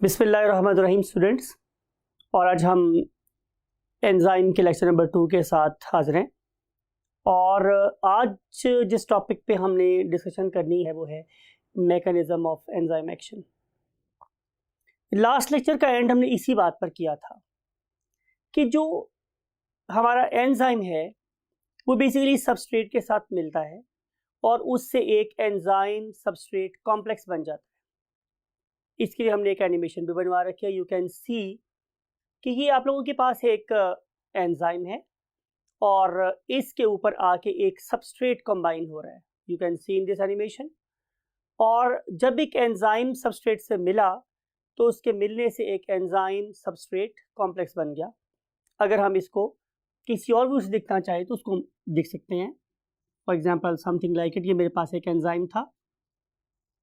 बिस्मिल्लाहिर्रहमानिर्रहीम स्टूडेंट्स, और आज हम एंजाइम के लेक्चर नंबर 2 के साथ हाजिर हैं। और आज जिस टॉपिक पे हमने डिस्कशन करनी है वो है mechanism of enzyme action. Last lecture का एंड हमने इसी बात पर किया था कि जो हमारा एंजाइम है वो बेसिकली सबस्ट्रेट के साथ मिलता है और उससे एक एंजाइम सबस्ट्रेट कॉम्प्लेक्स बन जाता है। इसके लिए हमने एक एनिमेशन भी बनवा रखी है। यू कैन सी कि ये आप लोगों के पास एक एंजाइम है और इसके ऊपर आके एक सबस्ट्रेट कंबाइन हो रहा है। You can see in this animation. और जब एक एंजाइम सबस्ट्रेट से मिला तो उसके मिलने से एक एंजाइम सबस्ट्रेट कॉम्प्लेक्स बन गया। अगर हम इसको किसी और व्यू से दिखना चाहें तो उसको दिख सकते हैं। For example something like it, ये मेरे पास एक एंजाइम था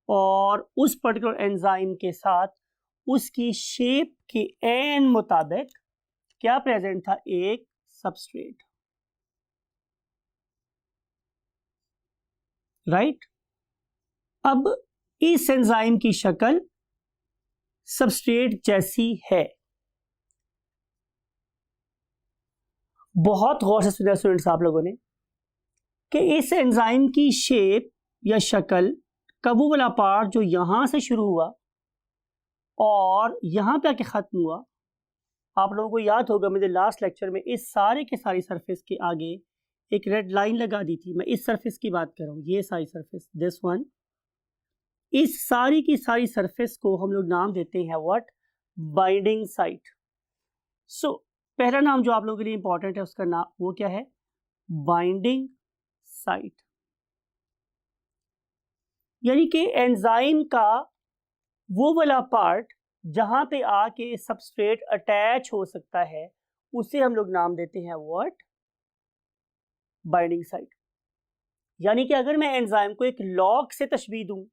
और उस पर्टिकुलर एंजाइम के साथ उसकी शेप के एन मुताबिक क्या प्रेजेंट था, एक सबस्ट्रेट, राइट। अब इस एंजाइम की शक्ल सबस्ट्रेट जैसी है। बहुत गौर से सुना स्टूडेंट्स आप लोगों ने कि इस एंजाइम की शेप या शक्ल का वो वाला पार्ट जो यहां से शुरू हुआ और यहां पे आके खत्म हुआ, आप लोगों को याद होगा मुझे लास्ट लेक्चर में इस सारे के सारी सरफेस के आगे एक रेड लाइन लगा दी थी। मैं इस सरफेस की बात कर रहा हूं, ये सारी सरफेस, दिस वन। इस सारी की सारी सरफेस को हम लोग नाम देते हैं व्हाट, बाइंडिंग साइट। सो पहला नाम जो आप लोगों के लिए इंपॉर्टेंट है उसका नाम वो क्या है, बाइंडिंग साइट। यानी कि एंजाइम का वो वाला पार्ट जहां पे आके सबस्ट्रेट अटैच हो सकता है उसे हम लोग नाम देते हैं व्हाट, बाइंडिंग साइट। यानी कि अगर मैं एंजाइम को एक लॉक से तशबीह दूं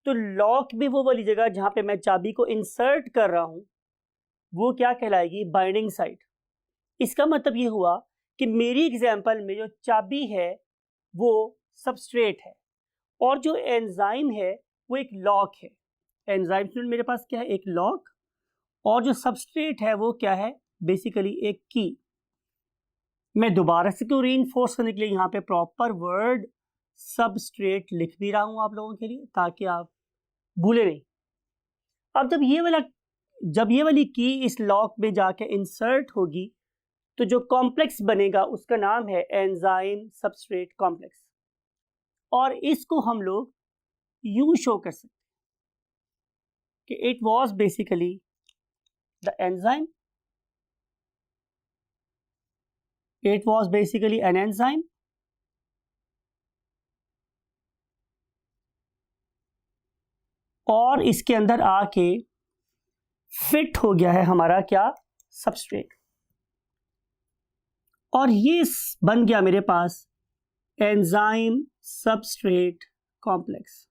तो लॉक भी वो वाली जगह जहां पे मैं चाबी को इंसर्ट कर रहा हूं वो क्या कहलाएगी, बाइंडिंग साइट। इसका मतलब ये हुआ कि मेरी एग्जाम्पल में जो चाबी है वो सबस्ट्रेट है और जो एंजाइम है वो एक लॉक है। एंजाइम स्टूडेंट मेरे पास क्या है, एक लॉक, और जो सबस्ट्रेट है वो क्या है, बेसिकली एक की। मैं दोबारा से क्यों रीइंफोर्स करने के लिए यहाँ पे प्रॉपर वर्ड सबस्ट्रेट लिख भी रहा हूँ आप लोगों के लिए ताकि आप भूले नहीं। अब जब ये वाली की इस लॉक में जाके इंसर्ट होगी तो जो कॉम्प्लेक्स बनेगा उसका नाम है एंजाइम सबस्ट्रेट कॉम्प्लेक्स। और इसको हम लोग यूं शो कर सकते कि it was basically the enzyme, it was basically an enzyme और इसके अंदर आके फिट हो गया है हमारा क्या, सबस्ट्रेट। और ये बन गया मेरे पास एंजाइम सबस्ट्रेट कॉम्प्लेक्स।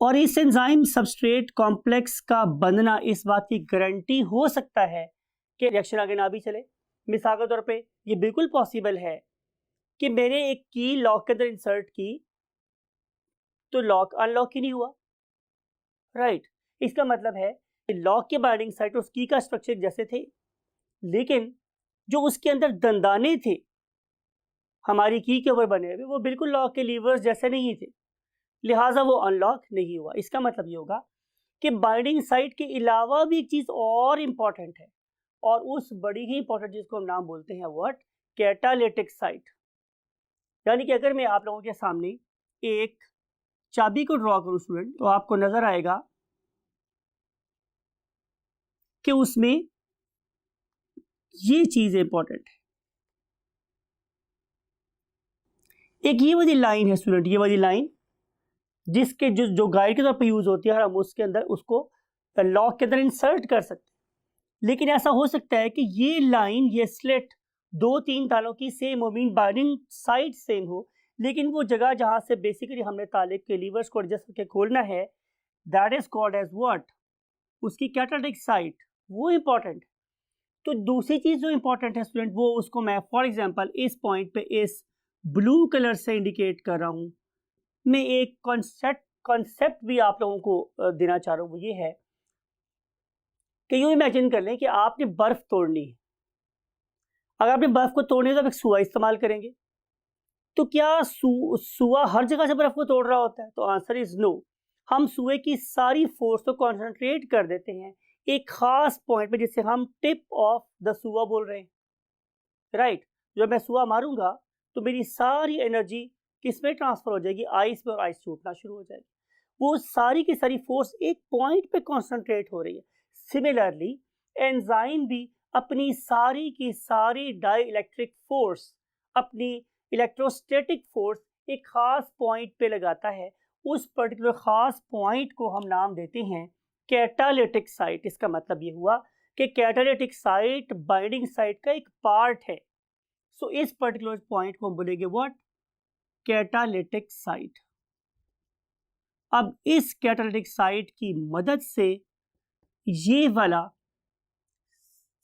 और इस एंजाइम सबस्ट्रेट कॉम्प्लेक्स का बनना इस बात की गारंटी हो सकता है कि रिएक्शन आगे ना भी चले। मिसाल के तौर पे ये बिल्कुल पॉसिबल है कि मैंने एक की लॉक के अंदर इंसर्ट की तो लॉक अनलॉक ही नहीं हुआ, राइट। इसका मतलब है कि लॉक के बाइंडिंग साइट उस की का स्ट्रक्चर जैसे थे लेकिन जो उसके अंदर दंदाने थे हमारी की के ऊपर बने हुए वो बिल्कुल लॉक के लीवर्स जैसे नहीं थे, लिहाजा वो अनलॉक नहीं हुआ। इसका मतलब ये होगा कि बाइंडिंग साइट के अलावा भी एक चीज और इंपॉर्टेंट है और उस बड़ी ही इंपॉर्टेंट चीज को हम नाम बोलते हैं व्हाट, कैटालिटिक साइट। यानी कि अगर मैं आप लोगों के सामने एक चाबी को ड्रॉ करूं स्टूडेंट तो आपको नजर आएगा कि उसमें ये चीज इंपॉर्टेंट है। एक ये वाली लाइन है स्टूडेंट, ये वाली लाइन जिसके जो गाइड के तौर पर यूज होती है और हम उसके अंदर उसको लॉक के अंदर इंसर्ट कर सकते हैं। लेकिन ऐसा हो सकता है कि ये लाइन, ये स्लिट 2-3 तालों की सेम हो, मीन बाइंडिंग साइड सेम हो, लेकिन वो जगह जहां से बेसिकली हमने ताले के लीवर्स को एडजस्ट करके खोलना है that is called as what, उसकी कैटालिटिक साइट, वो इंपॉर्टेंट। तो दूसरी चीज जो इंपॉर्टेंट है स्टूडेंट वो उसको मैं फॉर एग्जांपल इस पॉइंट पे इस ब्लू कलर से इंडिकेट कर रहा हूं। मैं एक कॉन्सेप्ट भी आप लोगों को देना चाह रहा हूं वो ये है कि यूं इमेजिन कर लें कि आपने बर्फ तोड़नी है। अगर आपने बर्फ को तोड़नी है तो आप एक सुआ इस्तेमाल करेंगे। तो क्या सुआ हर जगह से बर्फ को तोड़ रहा होता है? तो आंसर इज नो। हम सुए की सारी फोर्स को कॉन्सेंट्रेट कर देते हैं एक खास पॉइंट पे जिसे हम टिप ऑफ द सुआ बोल रहे हैं, राइट। जब मैं सुआ मारूंगा तो मेरी सारी एनर्जी किस में ट्रांसफर हो जाएगी? आइस में, और आइस टूटना शुरू हो जाएगी। वो सारी की सारी फोर्स एक पॉइंट पे कॉन्सेंट्रेट हो रही है। सिमिलरली एंजाइम भी अपनी सारी की सारी डाई इलेक्ट्रिक फोर्स, अपनी इलेक्ट्रोस्टैटिक फोर्स एक खास पॉइंट पे लगाता है। उस पर्टिकुलर खास पॉइंट को हम नाम देते हैं कैटालिटिक साइट। इसका मतलब ये हुआ कि कैटालिटिक साइट बाइंडिंग साइट का एक पार्ट है। सो इस पर्टिकुलर पॉइंट को हम बोलेंगे व्हाट? Catalytic site. अब इस कैटालिटिक साइट की मदद से ये वाला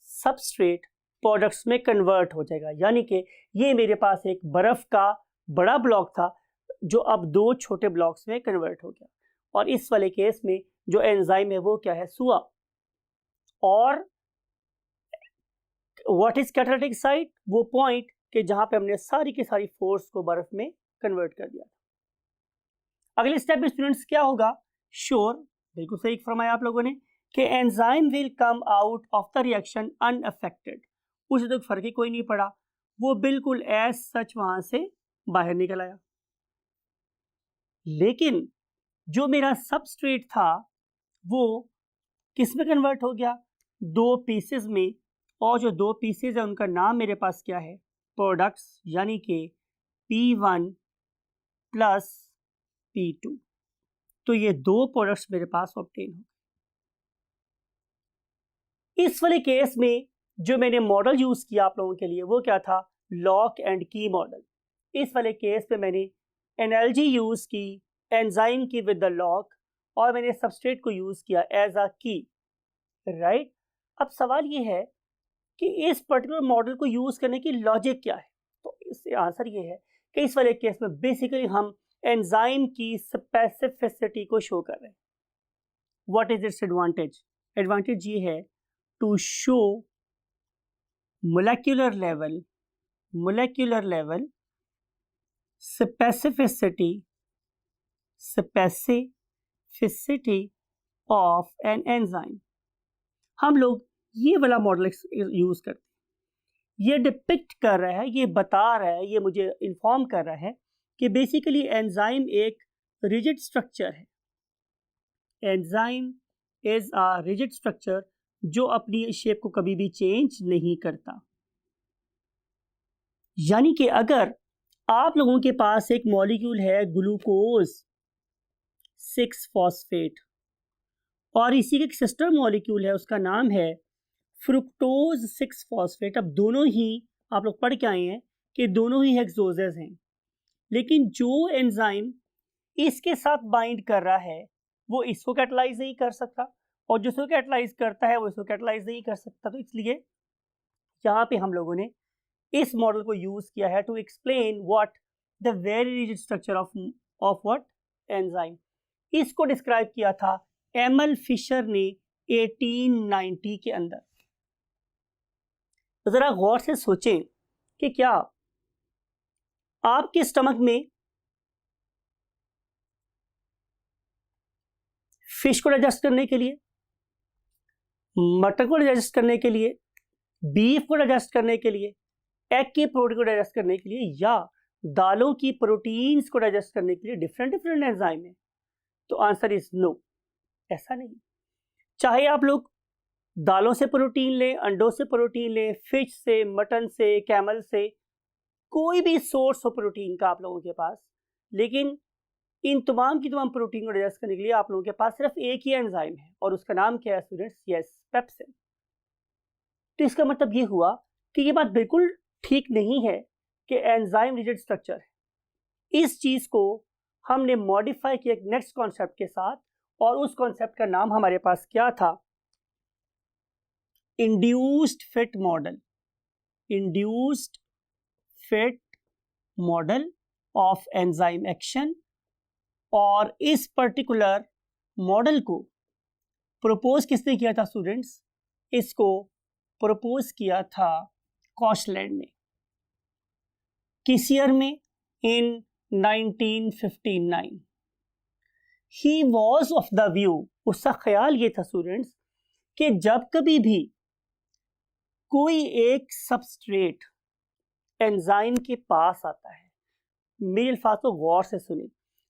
सबस्ट्रेट प्रोडक्ट्स में कन्वर्ट हो जाएगा। यानी कि ये मेरे पास एक बर्फ का बड़ा ब्लॉक था जो अब दो छोटे ब्लॉक्स में कन्वर्ट हो गया। और इस वाले केस में जो एंजाइम है वो क्या है? सुआ। और व्हाट इज कैटालिटिक साइट? वो पॉइंट कि जहां पे हमने सारी की सारी फोर्स को बर्फ में कन्वर्ट कर दिया। अगले स्टेप में स्टूडेंट्स क्या होगा? श्योर, बिल्कुल सही फरमाया आप लोगों ने कि enzyme will come out of the reaction unaffected. उसे तो फर्क ही कोई नहीं पड़ा, वो बिल्कुल एज सच वहां से बाहर निकल आया। लेकिन जो मेरा सबस्ट्रेट था वो किस में कन्वर्ट हो गया? दो पीसेस में। और जो दो पीसेस है उनका नाम मेरे पास क्या है? प्रोडक्ट्स, यानी कि P1 प्लस P2। तो ये दो प्रोडक्ट्स मेरे पास ऑब्टेन हो। इस वाले केस में जो मैंने मॉडल यूज किया आप लोगों के लिए वो क्या था? लॉक एंड की मॉडल। इस वाले केस में मैंने एनर्जी यूज की एंजाइम की विद द लॉक, और मैंने सबस्ट्रेट को यूज किया एज अ की, राइट। अब सवाल ये है कि इस पर्टिकुलर मॉडल को यूज करने की लॉजिक क्या है? तो इससे आंसर ये है कि इस वाले केस में बेसिकली हम एंजाइम की स्पेसिफिसिटी को शो कर रहे हैं। What is its advantage? Advantage ये है to show molecular level specificity of an enzyme। हम लोग ये वाला मॉडल यूज करते हैं। ये डिपिक्ट कर रहा है, ये बता रहा है, ये मुझे इन्फॉर्म कर रहा है कि बेसिकली एंजाइम एक रिजिड स्ट्रक्चर है। Enzyme is a rigid structure जो अपनी शेप को कभी भी चेंज नहीं करता। यानी कि अगर आप लोगों के पास एक मॉलिक्यूल है ग्लूकोज 6-फॉस्फेट, और इसी के एक सिस्टर मॉलिक्यूल है उसका नाम है फ्रुक्टोज 6-फॉस्फेट। अब दोनों ही आप लोग पढ़ के आए हैं कि दोनों ही हेक्सोजेस हैं, लेकिन जो एंजाइम इसके साथ बाइंड कर रहा है वो इसको कैटलाइज नहीं कर सकता, और जो इसको कैटलाइज करता है वो इसको कैटलाइज नहीं कर सकता। तो इसलिए यहाँ पे हम लोगों ने इस मॉडल को यूज किया है to explain what the very rigid structure of what? Enzyme. इसको डिस्क्राइब किया था एमएल फिशर ने 1890 के अंदर। तो जरा गौर से सोचें कि क्या आपके स्टमक में फिश को डाइजेस्ट करने के लिए, मटन को डाइजेस्ट करने के लिए, बीफ को डाइजेस्ट करने के लिए, एग की प्रोटीन को डाइजेस्ट करने के लिए, या दालों की प्रोटीन्स को डाइजेस्ट करने के लिए डिफरेंट एंजाइम है? तो आंसर इज नो, ऐसा नहीं। चाहे आप लोग दालों से प्रोटीन लें, अंडों से प्रोटीन लें, फिश से, मटन से, कैमल से, कोई भी सोर्स हो प्रोटीन का आप लोगों के पास, लेकिन इन तमाम की तमाम प्रोटीन को डाइजेस्ट करने के लिए आप लोगों के पास सिर्फ एक ही एंजाइम है, और उसका नाम क्या है स्टूडेंट्स? Yes, pepsin. तो इसका मतलब ये हुआ कि ये बात बिल्कुल ठीक नहीं है कि एंजाइम रिजिड स्ट्रक्चर है। इस चीज को हमने मॉडिफाई किया एक नेक्स्ट कॉन्सेप्ट के साथ, और उस कॉन्सेप्ट का नाम हमारे पास क्या था? Induced fit model. Induced fit model of enzyme action और इस पर्टिकुलर मॉडल को प्रपोज किसने किया था स्टूडेंट्स? इसको प्रपोज किया था कॉशलैंड ने। किस ईयर में? इन 1959। He was of the view, उसका ख्याल ये था स्टूडेंट्स कि जब कभी भी कोई एक सबस्ट्रेट एंजाइम के पास आता है, मेरे अल्फाज को गौर से सुने,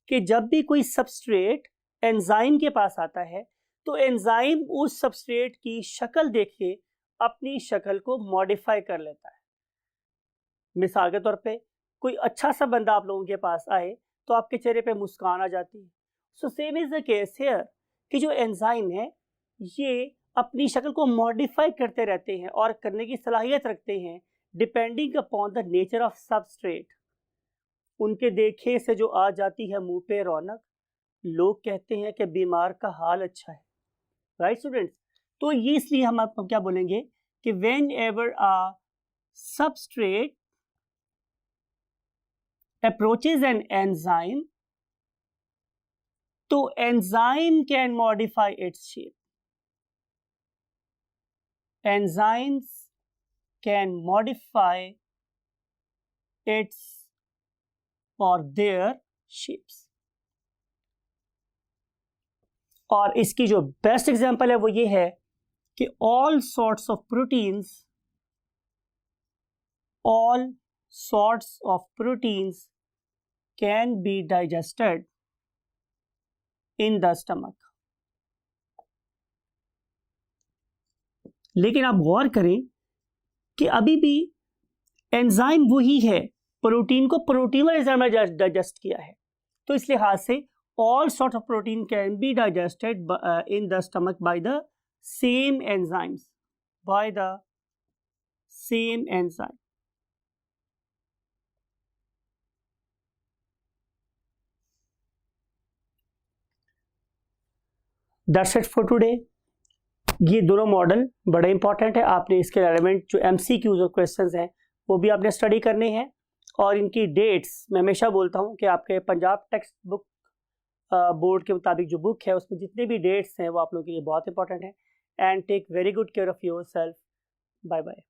कि जब भी कोई सबस्ट्रेट एंजाइम के पास आता है तो एंजाइम उस सबस्ट्रेट की शक्ल देख के अपनी शक्ल को मॉडिफाई कर लेता है। मिसाल के तौर पे कोई अच्छा सा बंदा आप लोगों के पास आए तो आपके चेहरे पे मुस्कान आ जाती है। So same is the case here कि जो एंजाइम है ये अपनी शक्ल को मॉडिफाई करते रहते हैं और करने की सलाहियत रखते हैं depending upon the nature of substrate. उनके देखे से जो आ जाती है मुंह पे रौनक, लोग कहते हैं कि बीमार का हाल अच्छा है। Right students? तो ये इसलिए हम आपको क्या बोलेंगे कि whenever a substrate approaches an enzyme, तो enzyme can modify its shape. Enzymes can modify its और देयर शेप्स। और इसकी जो बेस्ट एग्जांपल है वो ये है कि all sorts of proteins can be digested in the stomach। लेकिन आप गौर करें कि अभी भी एंजाइम वही है, प्रोटीन को प्रोटीन वाले एंजाइम ने डाइजेस्ट किया है। तो इस लिहाज से all sorts of protein can be digested in the stomach by the same enzymes, by the same enzyme। That's it for today। ये दोनों मॉडल बड़े इंपॉर्टेंट है, आपने इसके रेलेवेंट जो MCQs और क्वेश्चंस हैं वो भी आपने स्टडी करने हैं। और इनकी डेट्स मैं हमेशा बोलता हूँ कि आपके पंजाब टेक्स्ट बुक बोर्ड के मुताबिक जो बुक है उसमें जितने भी डेट्स हैं वो आप लोगों के लिए बहुत इंपॉर्टेंट है। And take very good care of yourself. Bye bye.